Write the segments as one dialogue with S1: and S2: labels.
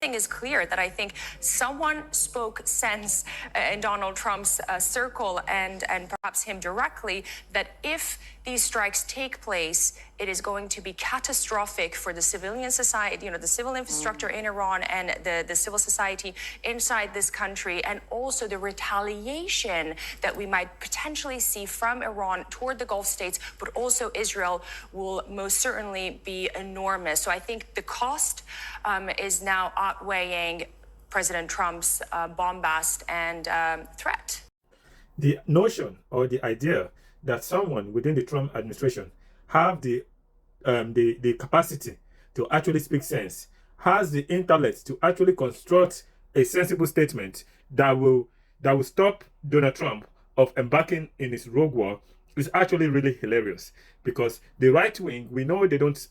S1: thing is clear that I think someone spoke sense in Donald Trump's circle and perhaps him directly, that if these strikes take place, it is going to be catastrophic for the civilian society, the civil infrastructure in Iran and the civil society inside this country, and also the retaliation that we might potentially see from Iran toward the Gulf states, but also Israel, will most certainly be enormous. So I think the cost is now outweighing President Trump's bombast and threat.
S2: The notion or the idea that someone within the Trump administration have the capacity to actually speak sense, has the intellect to actually construct a sensible statement that will stop Donald Trump of embarking in his rogue war is actually really hilarious. Because the right wing, we know they don't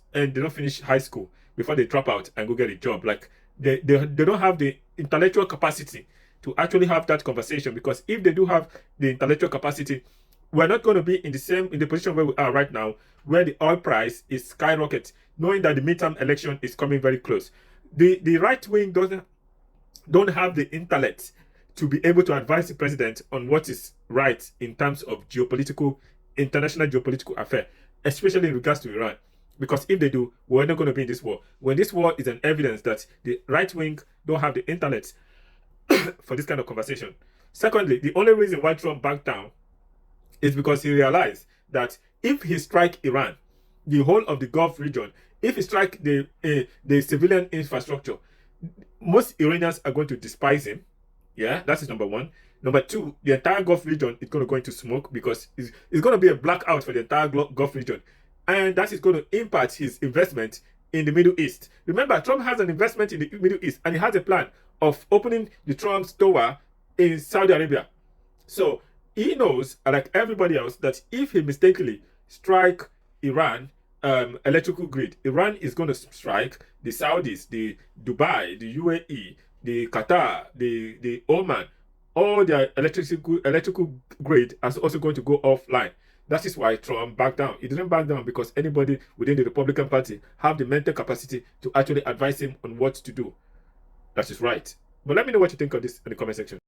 S2: finish high school before they drop out and go get a job. Like they don't have the intellectual capacity to actually have that conversation, because if they do have the intellectual capacity, we're not going to be in the position where we are right now, where the oil price is skyrocket, knowing that the midterm election is coming very close. The right wing don't have the intellect to be able to advise the president on what is right in terms of international geopolitical affair, especially in regards to Iran. Because if they do, we're not going to be in this war. When this war is an evidence that the right wing don't have the intellect for this kind of conversation. Secondly, the only reason why Trump backed down is because he realized that if he strike Iran, the whole of the Gulf region, if he strike the civilian infrastructure, most Iranians are going to despise him. Yeah, that is number one. Number two, the entire Gulf region is going to go into smoke, because it's going to be a blackout for the entire Gulf region. And that is going to impact his investment in the Middle East. Remember, Trump has an investment in the Middle East, and he has a plan of opening the Trump's tower in Saudi Arabia. So he knows, like everybody else, that if he mistakenly strike Iran electrical grid, Iran is going to strike the Saudis, the Dubai, the UAE, the Qatar, the Oman. All their electrical grid is also going to go offline. That is why Trump backed down. He didn't back down because anybody within the Republican Party have the mental capacity to actually advise him on what to do. That is right. But let me know what you think of this in the comment section.